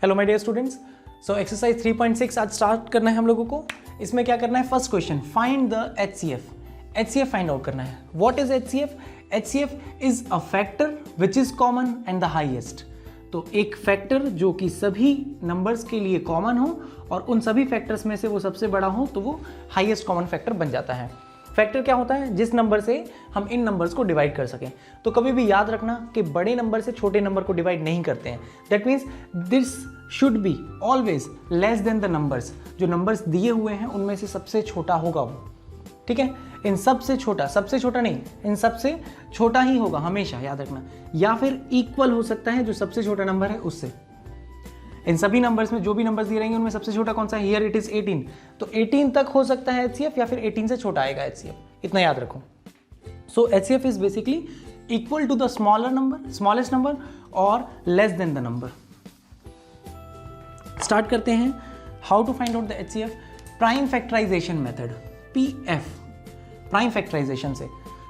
Hello my dear students, so exercise 3.6 आज start करना है हम लोगों को। इसमें क्या करना है, first question find the HCF। HCF find out करना है। What is HCF? HCF is a factor which is common and the highest. तो एक फैक्टर जो कि सभी नंबर्स के लिए कॉमन हो और उन सभी फैक्टर्स में से वो सबसे बड़ा हो तो वो हाईएस्ट कॉमन फैक्टर बन जाता है। फैक्टर क्या होता है? जिस नंबर से हम इन नंबर्स को डिवाइड कर सकें। तो कभी भी याद रखना कि बड़े नंबर से छोटे नंबर को डिवाइड नहीं करते हैं। That means this should be always less than the numbers. जो नंबर्स दिए हुए हैं उनमें से सबसे छोटा होगा वो, ठीक है। इन सबसे छोटा नहीं, इन सबसे छोटा ही होगा हमेशा, याद रखना। या फिर इक्वल हो सकता है जो सबसे छोटा नंबर है उससे। इन सभी नंबर्स में जो भी नंबर्स दिए रहेंगे उनमें सबसे छोटा कौन सा है? Here it is 18। तो 18 तक हो सकता है HCF या फिर 18 से छोटा आएगा HCF, इतना याद रखो। So HCF is basically equal to the smallest number और less than the number. Start करते हैं। How to find out the HCF? Prime factorisation method, PF, prime factorisation से।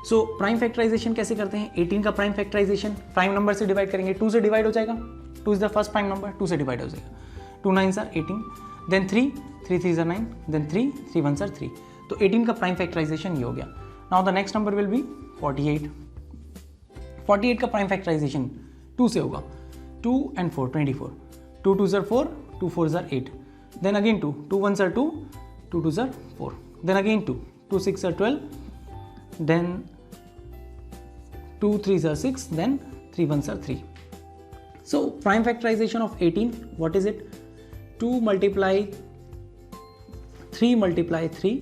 सो प्राइम फैक्टराइजेशन कैसे करते हैं? 18 का प्राइम फैक्टराइजेशन प्राइम नंबर से divide करेंगे, 2 से डिवाइड हो जाएगा। 2 is the first prime number, 2 से डिवाइड हो जाएगा। 2 9s are 18, then 3 3s are 9, then 3 3 1s are 3। तो 18 का प्राइम फैक्टराइजेशन ये हो गया। Now the next number will be 48। 48 का प्राइम फैक्टराइजेशन 2 से होगा। 2 and 4 24, 2 2s are 4, 2 4s are 8, then again 2 2 1s are 2, 2 2s are 4, then again 2 2 6 are 12, then 2 3s are 6, then 3 1s are 3. So prime factorization of 18, what is it? 2 multiply 3 multiply 3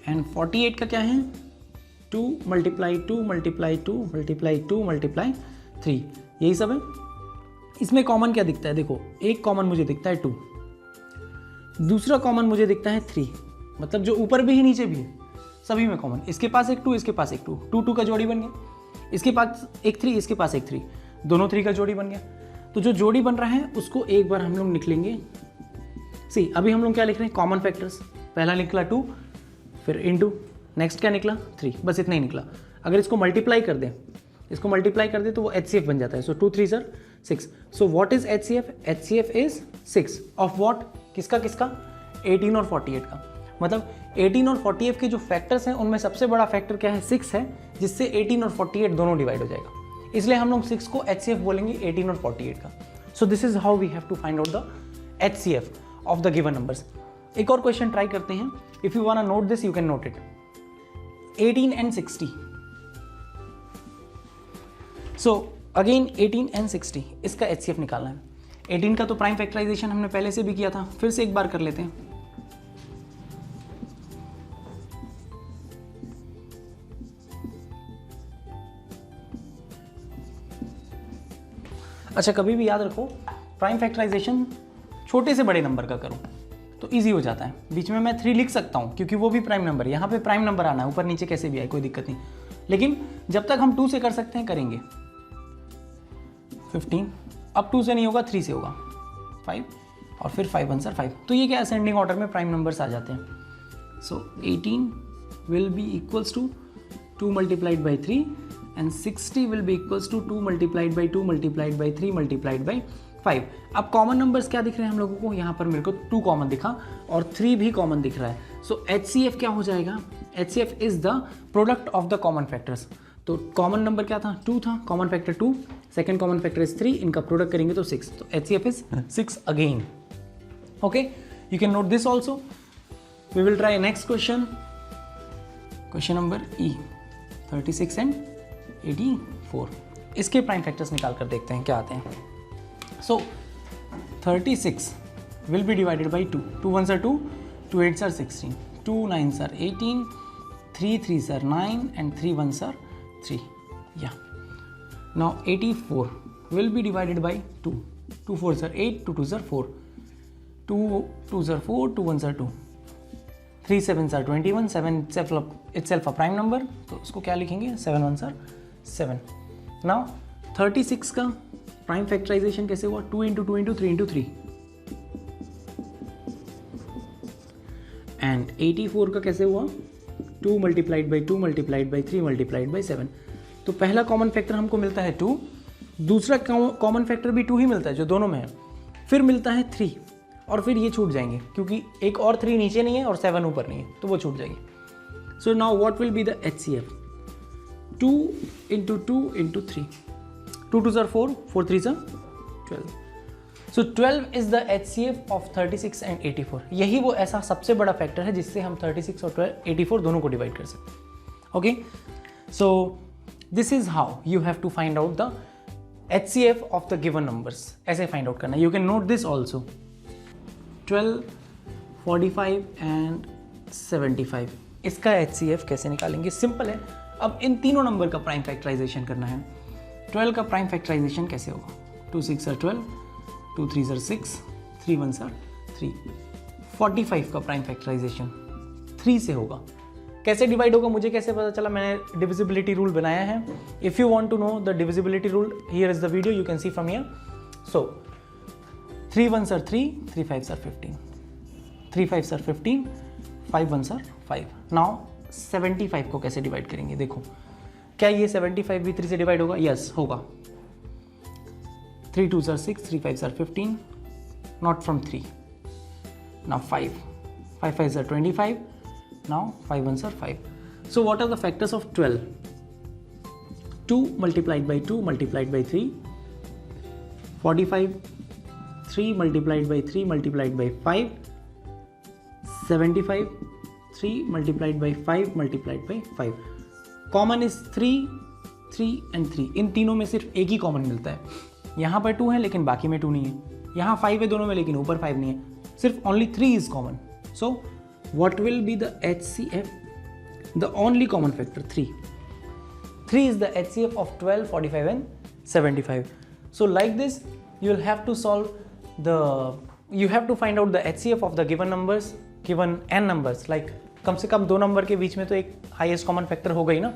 and 48 का क्या है? 2 multiply 2 multiply 2 multiply 2 multiply 3, यही सब है। इसमें common क्या दिखता है? देखो, एक कॉमन मुझे दिखता है 2, दूसरा कॉमन मुझे दिखता है 3, मतलब जो ऊपर भी है नीचे भी है, सभी में कॉमन। इसके पास एक 2, इसके पास एक 2, 2 2 का जोड़ी बन गया। इसके पास एक 3, इसके पास एक 3, दोनों 3 का जोड़ी बन गया। तो जो जोड़ी बन रहा है उसको एक बार हम लोग निकलेंगे। सी, अभी हम लोग क्या लिख रहे हैं? Common factors. पहला निकला 2, फिर इनटू, नेक्स्ट क्या निकला? 3, बस इतना ही निकला। अगर इसको मल्टीप्लाई कर दें, तो वो HCF बन जाता है। सो 2 3s are 6। So what is HCF? HCF is 6 of what? किसका 18 और 48 का। मतलब 18 और 48 के जो फैक्टर्स हैं उनमें सबसे बड़ा फैक्टर क्या है? 6 है, जिससे 18 और 48 दोनों डिवाइड हो जाएगा। इसलिए हम लोग 6 को HCF बोलेंगे 18 और 48 का। So this is how we have to find out the HCF of the given numbers. एक और क्वेश्चन ट्राई करते हैं। If you want to note this, you can note it. 18 and 60। So again 18 and 60, इसका HCF निकालना है। 18 का तो prime factorisation हमने पहले से भी किया था, फिर से एक बार कर लेते हैं। अच्छा, कभी भी याद रखो, प्राइम फैक्टराइजेशन छोटे से बड़े नंबर का करो तो इजी हो जाता है। बीच में मैं 3 लिख सकता हूँ क्योंकि वो भी प्राइम नंबर है। यहाँ पे प्राइम नंबर आना है, ऊपर नीचे कैसे भी आए कोई दिक्कत नहीं। लेकिन जब तक हम 2 से कर सकते हैं करेंगे। 15, अब 2 से नहीं होगा, 3 से होगा। 5 और फिर 5 1s are 5। तो ये क्या असेंडिंग ऑर्डर में प्राइम नंबर्स आ जाते हैं। So 18 will be equals to 2 multiplied by 3 and 60 will be equals to 2 multiplied by 2 multiplied by 3 multiplied by 5। अब कॉमन नंबर्स क्या दिख रहे हैं हम लोगों को? यहाँ पर मेरे को 2 कॉमन दिखा और 3 भी कॉमन दिख रहा है। सो HCF क्या हो जाएगा? HCF is the product of the common factors. तो कॉमन नंबर क्या था? 2 था, common factor 2, second common factor is 3, इनका प्रोडक्ट करेंगे तो 6। तो HCF is 6 again. Okay, you can note this also. We will try next question. Question number E, 36 and 84। इसके prime factors निकाल कर देखते हैं क्या आते हैं। सो 36 will be divided by 2, 2 1s are 2, 2 8s are 16, 2 9s are 18, 3 3s are 9 and 3 1s are 3। Yeah. Now 84 will be divided by 2, 2 4s are 8, 2 2s are 4, 2 2s are 4, 2 1s are 2, 3 7s are 21, 7 itself a prime number, तो उसको क्या लिखेंगे? 7 1s are 7। Now 36 का prime factorisation कैसे हुआ? 2 into 2 into 3 into 3 and 84 का कैसे हुआ? 2 multiplied by 2 multiplied by 3 multiplied by 7। तो पहला कॉमन फैक्टर हमको मिलता है 2, दूसरा कॉमन फैक्टर भी 2 ही मिलता है जो दोनों में है। फिर मिलता है 3 और फिर ये छूट जाएंगे क्योंकि एक और 3 नीचे नहीं है और 7 ऊपर नहीं है, तो वो छूट जाएगी। So now what will be the HCF? 2 into 2 into 3, 2 2s are 4, 4 3s are 12. So 12 is the HCF of 36 and 84. यही वो ऐसा सबसे बड़ा फैक्टर है जिससे हम 36 और 84 दोनों को डिवाइड कर सकते हैं। Okay, so this is how you have to find out the HCF of the given numbers. ऐसे फाइंड आउट करना है। You can note this also. 12, 45 and 75, इसका HCF कैसे निकालेंगे? सिंपल है। अब इन तीनों नंबर का प्राइम फैक्टराइजेशन करना है। 12 का प्राइम फैक्टराइजेशन कैसे होगा? 2 6 are 12, 2 3s are 6, 3 1s are 3। 45 का प्राइम फैक्टराइजेशन 3 से होगा। कैसे डिवाइड होगा मुझे कैसे पता चला? मैंने डिविजिबिलिटी रूल बनाया है। If you want to know the divisibility rule, here is the video, you can see from here. So 3 1s are 3, 3 5s are 15, 3 5s are 15, 5 1s are 5। Now 75 को कैसे डिवाइड करेंगे? देखो, क्या ये 75 भी 3 से डिवाइड होगा? यस, होगा। 3 2s are 6, 3 5s are 15, not from 3. Now 5 5s are 25, now 5 1s are 5. So what are the factors of 12? 2 multiplied by 2 multiplied by 3, 45, 3 multiplied by 3 multiplied by 5, 75, 3 multiplied by 5 multiplied by 5. Common is 3, 3 and 3. इन तीनों में सिर्फ एक ही common मिलता है। यहाँ पर 2 है लेकिन बाकी में 2 नहीं है। यहाँ 5 है दोनों में लेकिन ऊपर 5 नहीं है। सिर्फ only 3 is common. So what will be the HCF? The only common factor 3. 3 is the HCF of 12, 45 and 75. So like this you will have to solve you have to find out the HCF of the given numbers, given n numbers. Like कम से कम 2 number के बीच में तो एक highest common factor होगा ही ना,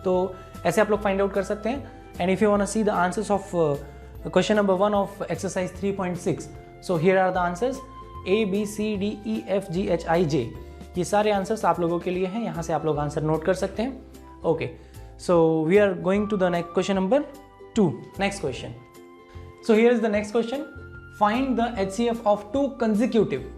तो ऐसे आप लोग फाइंड आउट कर सकते हैं। And if you want to see the answers of question number 1 of exercise 3.6, so here are the answers A B C D E F G H I J। ये सारे आंसर्स आप लोगों के लिए हैं, यहाँ से आप लोग आंसर नोट कर सकते हैं। Okay, so we are going to the next question number 2। Next question, so here is the next question, find the HCF of 2 consecutive.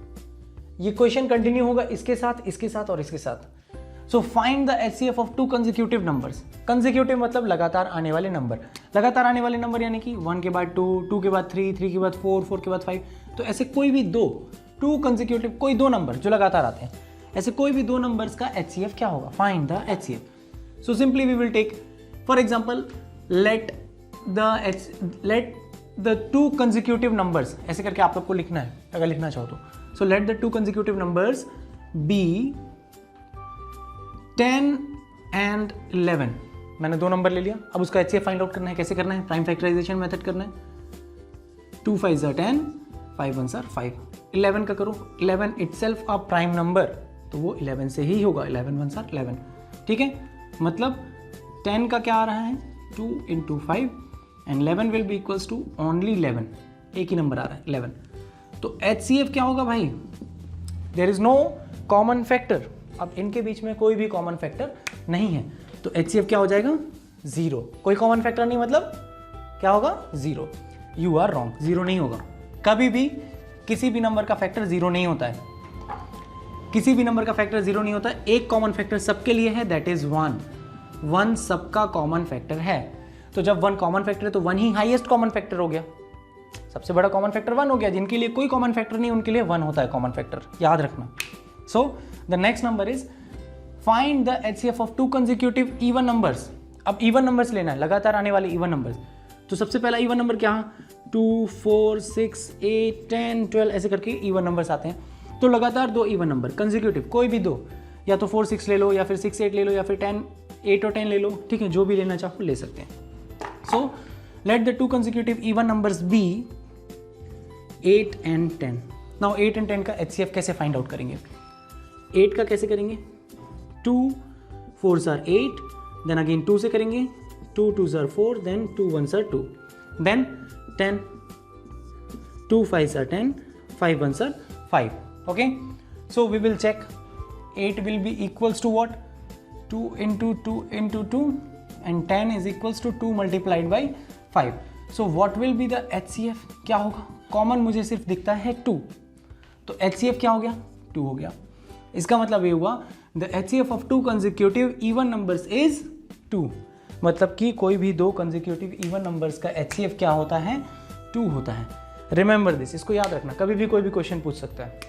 ये क्वेश्चन कंटिन्यू होगा इसके साथ और इसके साथ। So find the HCF of 2 consecutive numbers. Consecutive मतलब लगातार आने वाले नंबर। लगातार आने वाले नंबर यानी कि 1 के बाद 2, 2 के बाद 3, 3 के बाद 4, 4 के बाद 5। तो ऐसे कोई भी 2 कंसेक्यूटिव कोई 2 नंबर जो लगातार आते हैं, ऐसे कोई भी 2 नंबर्स का HCF क्या होगा? Find the HCF। So simply we will take for example, let the 2 consecutive numbers, ऐसे करके आप लोग को लिखना है अगर लिखना चाहो तो। So let the 2 consecutive numbers be 10 and 11। मैंने 2 नंबर ले लिया। अब उसका HCF फाइंड आउट करना है। कैसे करना है? प्राइम फैक्टराइजेशन मेथड करना है। 2 5s are 10, 5 1s are 5। 11 का करो, 11 itself अ प्राइम नंबर, तो वो 11 से ही होगा। 11 1s are 11। ठीक है, मतलब 10 का क्या आ रहा है? 2 into 5 and 11 will be equals to only 11। एक ही नंबर आ रहा है 11। तो HCF क्या होगा भाई? There is no common factor. अब इनके बीच में कोई भी कॉमन फैक्टर नहीं है, तो HCF क्या हो जाएगा? 0। कोई कॉमन फैक्टर नहीं मतलब क्या होगा? 0। यू आर रॉन्ग, 0 नहीं होगा। कभी भी किसी भी नंबर का फैक्टर 0 नहीं होता है। किसी भी नंबर का फैक्टर 0 नहीं होता है। एक कॉमन फैक्टर सबके लिए है, दैट इज 1। 1 सबका कॉमन फैक्टर है। तो जब 1 कॉमन फैक्टर है तो 1 ही हाईएस्ट कॉमन फैक्टर हो गया। सबसे बड़ा कॉमन फैक्टर 1 हो गया। जिनके लिए कोई कॉमन फैक्टर नहीं उनके लिए 1 होता है कॉमन फैक्टर, याद रखना। So the next number is find the HCF of 2 consecutive even numbers. अब इवन नंबर्स लेना है, लगातार आने वाले इवन नंबर्स। तो सबसे पहला इवन नंबर क्या है? 2 4 6 8 10 12 ऐसे करके इवन नंबर्स आते हैं। तो लगातार 2 इवन नंबर कंसेक्यूटिव, कोई भी 2, या तो 4 6 ले लो, या फिर 6 8 ले लो, या फिर 10 8 और 10 ले लो। ठीक है, जो भी लेना चाहो ले सकते हैं। So let the 2 consecutive even numbers be 8 and 10। Now 8 and 10 का HCF कैसे फाइंड आउट करेंगे? 8 का कैसे करेंगे? 2 4s are 8, देन अगेन 2 से करेंगे, 2 2s are 4, then 2 1s are 2, then 10, 2 5s are 10, 5 1s are 5। Okay, so we will check 8 will be equals to what? 2 into 2 into 2, and 10 is equals to 2 multiplied by 5. So what will be the HCF, क्या होगा? Common मुझे सिर्फ दिखता है 2, तो HCF क्या हो गया? 2 हो गया। इसका मतलब ये हुआ the HCF of 2 consecutive even numbers is 2, मतलब कि कोई भी 2 कंसेक्यूटिव इवन नंबर्स का HCF क्या होता है? 2 होता है। रिमेंबर दिस, इसको याद रखना, कभी भी कोई भी क्वेश्चन पूछ सकता है।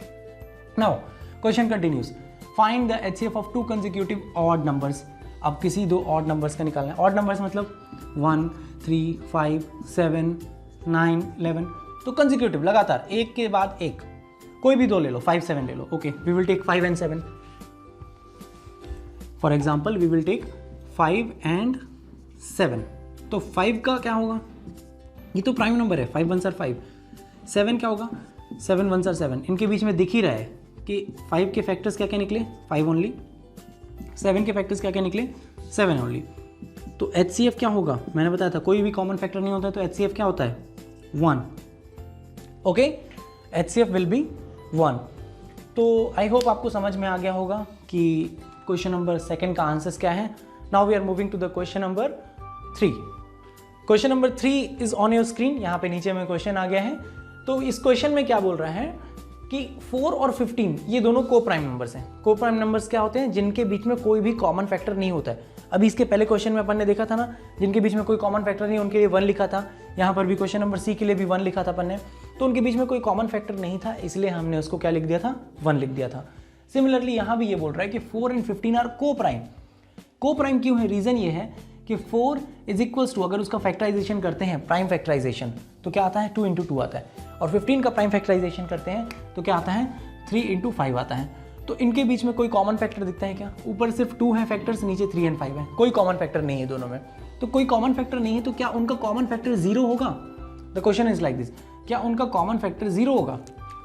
Now question continues, find the HCF of 2 consecutive odd numbers. अब किसी 2 ऑड नंबर्स का निकालना है। ऑड नंबर्स मतलब 1, 3, 5, 7, 9, 11, तो कंसेक्यूटिव लगातार एक के बाद एक, कोई भी 2 ले लो, 5, 7 ले लो। Okay, we will take 5 and 7। For example we will take 5 and 7। तो 5 का क्या होगा? ये तो प्राइम नंबर है, 5 1s are 5। 7 क्या होगा? 7 1s are 7। इनके बीच में दिख ही रहा है कि 5 के फैक्टर्स क्या क्या निकले? 5 ओनली। 7 के फैक्टर्स क्या क्या निकले? 7 ओनली। तो HCF क्या होगा? मैंने बताया था कोई भी कॉमन फैक्टर नहीं होता है, तो HCF क्या होता है? 1। Okay, HCF will be 1। तो आई होप आपको समझ में आ गया होगा कि क्वेश्चन नंबर 2 का आंसर्स क्या है। Now we are moving to the question number 3। Question number 3 is on your screen. यहाँ पे नीचे में क्वेश्चन आ गया है। तो इस क्वेश्चन में क्या बोल रहा है कि 4 और 15 ये दोनों को प्राइम नंबर्स हैं। को प्राइम नंबर्स क्या होते हैं? जिनके बीच में कोई भी कॉमन फैक्टर नहीं होता है। अभी इसके पहले क्वेश्चन में अपन ने देखा था ना, जिनके बीच में कोई कॉमन फैक्टर नहीं, उनके लिए 1 लिखा था। यहाँ पर भी क्वेश्चन नंबर C के लिए भी 1 लिखा था अपन ने। तो उनके बीच में कोई कॉमन फैक्टर नहीं था, इसलिए हमने उसको क्या लिख दिया था? 1 लिख दिया था। सिमिलरली यहाँ भी ये बोल रहा है कि 4 and 15 आर को प्राइम। को प्राइम क्यों है? रीजन ये है कि 4 इज इक्वल्स टू, अगर उसका फैक्टराइजेशन करते हैं, प्राइम फैक्टराइजेशन, तो क्या आता है? 2 into 2 आता है। और 15 का प्राइम फैक्टराइजेशन करते हैं तो क्या आता है? 3 into 5 आता है। तो इनके बीच में कोई कॉमन फैक्टर दिखता है क्या? ऊपर सिर्फ 2 है फैक्टर्स, नीचे 3 and 5 है, कोई कॉमन फैक्टर नहीं है दोनों में। तो कोई कॉमन फैक्टर नहीं है तो क्या उनका कॉमन फैक्टर 0 होगा? The question is like this, क्या उनका कॉमन फैक्टर 0 होगा?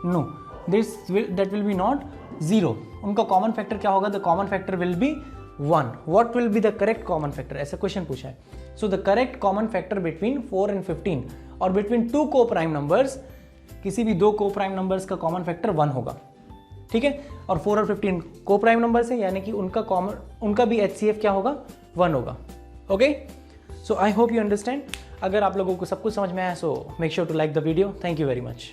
No, that will be not 0। उनका कॉमन फैक्टर क्या होगा? The common factor will be 1। What will be the correct common factor? ऐसा क्वेश्चन पूछा है। So the correct common factor between 4 and 15 और बिटवीन 2 को प्राइम नंबर्स, किसी भी 2 को प्राइम नंबर्स का कॉमन फैक्टर 1 होगा। ठीक है, और 4 और 15 को प्राइम नंबर्स है, यानी कि उनका भी HCF क्या होगा? 1 होगा। Okay, so I hope you understand. अगर आप लोगों को सब कुछ समझ में आया, so make sure to like the video. Thank you very much.